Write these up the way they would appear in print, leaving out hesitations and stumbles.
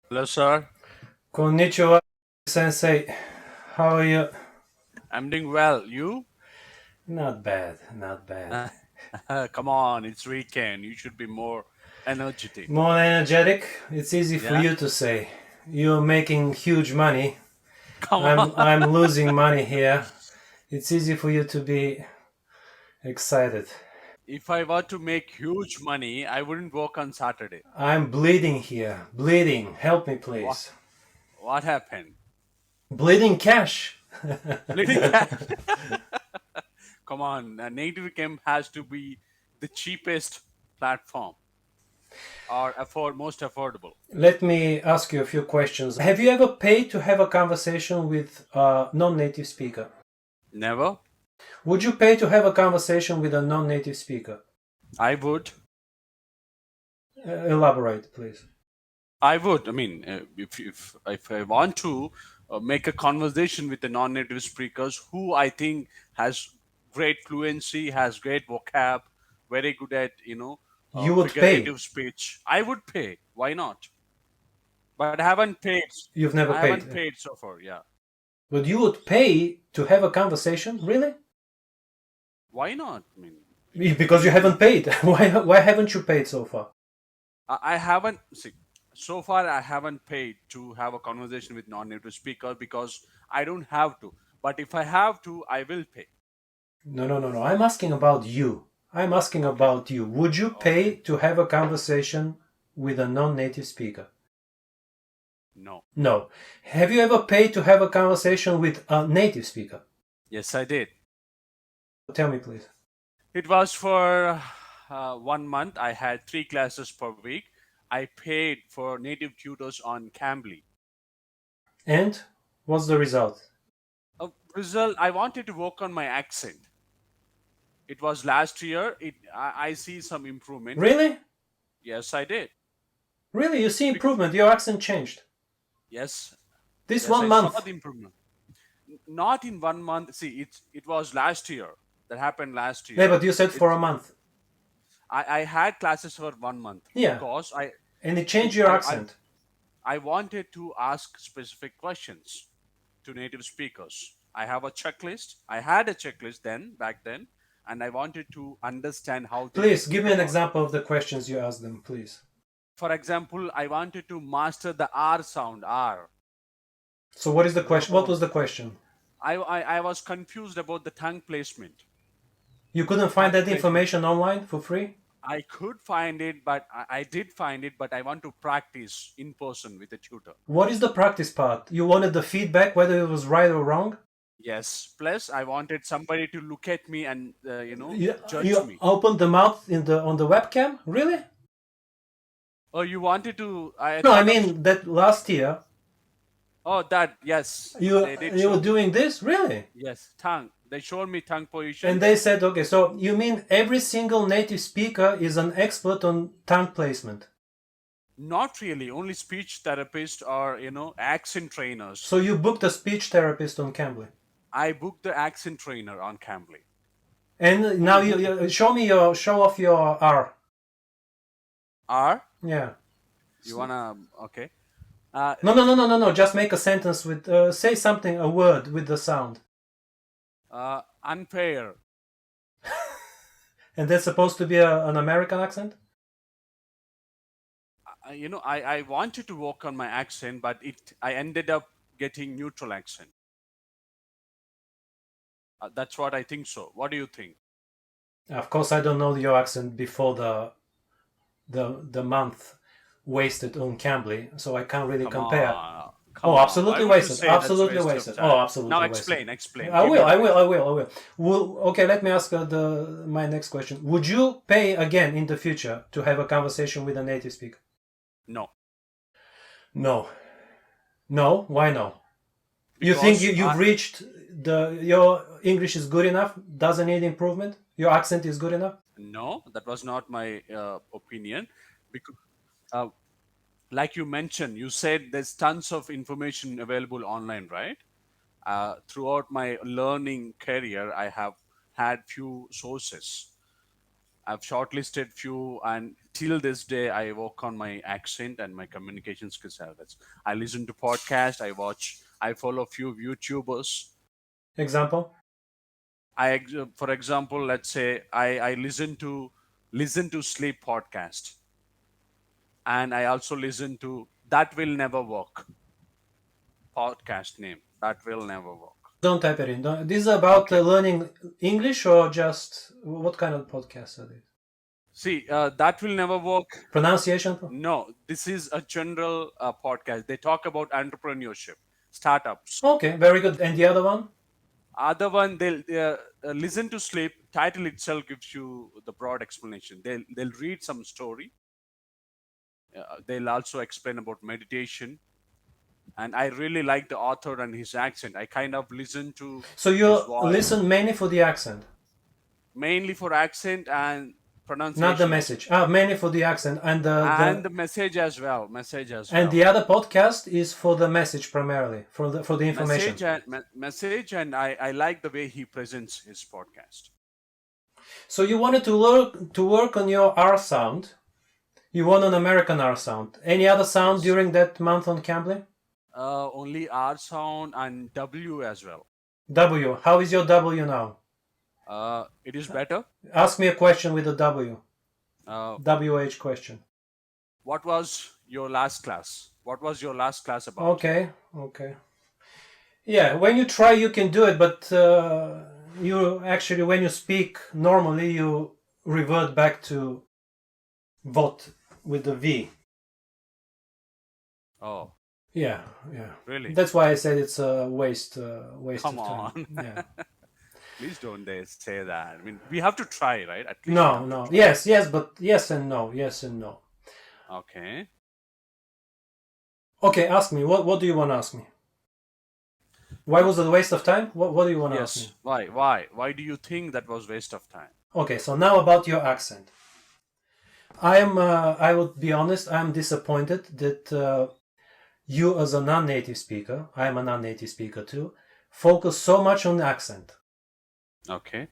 Hello, sir. Konnichiwa, Sensei. How are you? I'm doing well. You? Not bad, not bad. Come on, it's weekend. You should be more energetic. More energetic? It's easy for Yeah? you to say. You're making huge money. Come I'm on. I'm losing money here. It's easy for you to be excited. If I were to make huge money, I wouldn't work on Saturday. I'm bleeding here. Bleeding. Help me, What? please. What happened? Bleeding cash. Bleeding cat. Come on, native camp has to be the cheapest platform or most affordable. Let me ask you a few questions. Have you ever paid to have a conversation with a non-native speaker? Never. Would you pay to have a conversation with a non-native speaker? I would. Elaborate, please. I would. I mean, if I want to make a conversation with the non-native speakers who I think has great fluency, has great vocab, very good at You would pay. figurative speech, I would pay. Why not? But I haven't paid. You've never I haven't paid. paid so far. Yeah. But you would pay to have a conversation? Really? Why not? I mean, Because you haven't paid. Why haven't you paid so far? I haven't see. So far, I haven't paid to have a conversation with non-native speaker because I don't have to. But if I have to, I will pay. No, no, no, no. I'm asking about you. I'm asking Okay. about you. Would you pay Okay. to have a conversation with a non-native speaker? No. No. Have you ever paid to have a conversation with a native speaker? Yes, I did. Tell me, please. It was for 1 month. I had 3 classes per week. I paid for native tutors on Cambly. And what's the result? Result, I wanted to work on my accent. It was last year. I see some improvement. Really? Yes, I did. Really? You see Bec- improvement. Your accent changed. yes, This yes, one I saw month. the improvement. Not in 1 month. See, it was last year. That happened last Yeah, year. but you said It for a month. I had classes for 1 month Yeah. because And it it changed your accent. I wanted to ask specific questions to native speakers. I have a checklist. I had a checklist back then, and I wanted to understand how they Please give think me an about. example of the questions you asked them, please. For example, I wanted to master the R sound, R. So what is the question? What Oh, was the question? I was confused about the tongue placement. You couldn't find Tongue that placement. information online for free? I could find it, but I did find it, but I want to practice in person with a tutor. What is the practice part? You wanted the feedback whether it was right or wrong? Yes. Plus, I wanted somebody to look at me and judge You me. opened the mouth in the on the webcam? Really? Oh, you wanted to? I No, I thought of. mean that last year Oh, that yes, you they did you were show me. doing this? Really? Yes, tongue. They showed me tongue And position. they said, okay, so you mean every single native speaker is an expert on tongue placement. Not really. Only speech therapists or accent trainers. So you booked a speech therapist on Cambly. I booked the accent trainer on Cambly. And now Who you show off your R. are Yeah. you wanna? Okay. No, no, no, no, no, no. Just make a sentence with say something, a word with the sound. Unfair. And that's supposed to be an American accent? I wanted to work on my accent, but I ended up getting neutral accent. That's what I think. So, what do you think? Of course, I don't know your accent before the month wasted on Cambly, so I can't really Come compare. on, Oh, come on. Why absolutely would you wasted. say that's Absolutely waste of wasted. Oh, time? Now absolutely wasted. explain, explain. I Give me will. the I will. reason. I will. I will. Okay, let me ask my next question. Would you pay again in the future to have a conversation with a native speaker? No, No. No. Why no? You think because you've reached your English is good enough? Doesn't need improvement? Your accent is good enough? no, that was not my opinion. Because, uh, like you mentioned, you said there's tons of information available online, right? Throughout my learning career, I have had few sources. I've shortlisted few, and till this day, I work on my accent and my communication skills. I listen to podcast. I follow few YouTubers. Example? For example, let's say I listen to sleep podcast, and I also listen to That Will Never Work podcast name. That Will Never Work. Don't type it in. This is about Okay. learning English, or just what kind of podcasts are these? See, That Will Never Work. Pronunciation? No, this is a general podcast. They talk about entrepreneurship, startups. Okay, very good. And the other one? Other one, they'll listen to sleep. Title itself gives you the broad explanation. They'll read some story. They'll also explain about meditation. And I really like the author and his accent. I kind of listen to So his you voice listen mainly for the accent, mainly for accent and not the pronunciation as message. Mainly for the accent, and and the message as well. Message as and well. the other podcast is for the message primarily, for the information. Message, and I like the way he presents his podcast. So you wanted to work on your R sound. You want an American R sound. Any other sound Yes. during that month on Cambly? Only R sound and W as well. W. How is your W now? It is better. Ask me a question with a W. Uh, WH question. what was your last class? What was your last class about? Okay. Yeah, when you try, you can do it, but you actually, when you speak normally, you revert back to VOT with the V. Oh, Yeah. really? That's why I said it's a waste Come of time. on. Yeah. Please don't they say that. I mean, we have to try, right? At least we No. have to try. Yes, but yes and no. Okay. Okay, ask me. What do you want to ask me? Why was it a waste of time? What do you want to ask me? Yes. Why do you think that was waste of time? Okay, so now about your accent. I would be honest, I'm disappointed that you as a non-native speaker, I'm a non-native speaker too, focus so much on accent. Okay.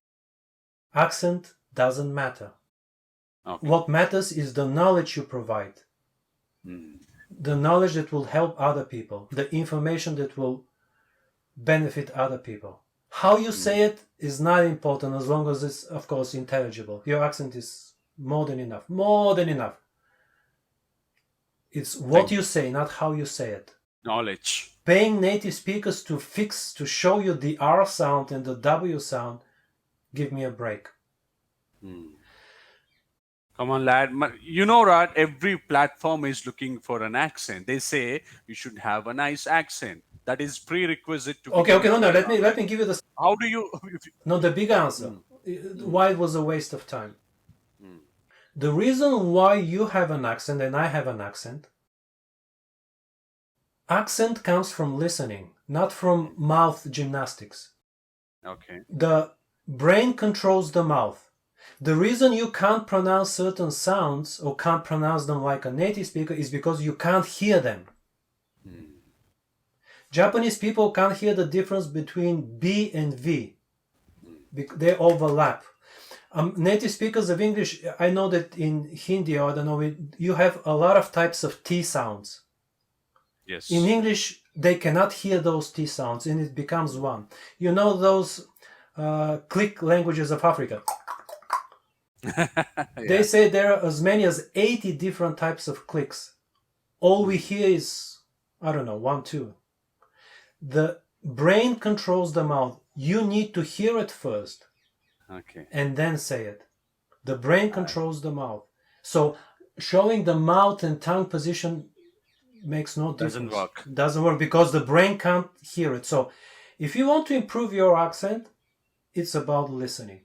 Accent doesn't matter. Okay. What matters is the knowledge you provide. Mm. The knowledge that will help other people, the information that will benefit other people. How you say it is not important as long as it's, of course, intelligible. Your accent is more than enough. It's what you say, not how you say it. Knowledge. Paying native speakers to show you the R sound and the W sound, give me a break. Come on, lad. You know, right? Every platform is looking for an accent. They say you should have a nice accent. That is prerequisite to. Okay. No. Let me give you the. How do you? No, the big answer. Why it was a waste of time. The reason why you have an accent and I have an accent comes from listening, not from mouth gymnastics. Okay. The brain controls the mouth. The reason you can't pronounce certain sounds or can't pronounce them like a native speaker is because you can't hear them. Japanese people can't hear the difference between B and V. They overlap. Native speakers of English, I know that in Hindi, or I don't know, you have a lot of types of T sounds. Yes. In English, they cannot hear those T sounds, and it becomes one. You know those click languages of Africa? They say there are as many as 80 different types of clicks. All we hear is, I don't know, 1, 2. The brain controls the mouth. You need to hear it first. Okay. And then say it. The brain controls the mouth. So showing the mouth and tongue position makes no difference. Doesn't work because the brain can't hear it. So if you want to improve your accent, it's about listening.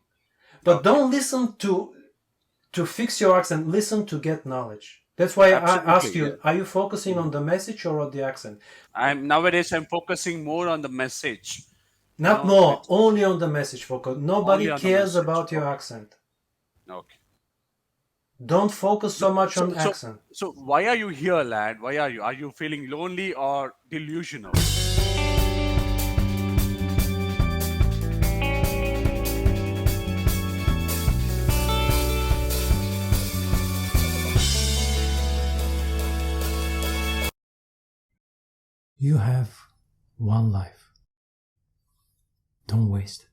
But don't listen to fix your accent. Listen to get knowledge. That's why I asked you, are you focusing on the message or on the accent? Nowadays I'm focusing more on the message. Not more, only on the message focus. Nobody cares about your accent. Okay. Don't focus so much on accent. So why are you here, lad? Why are you? Are you feeling lonely or delusional? You have one life. Don't waste it.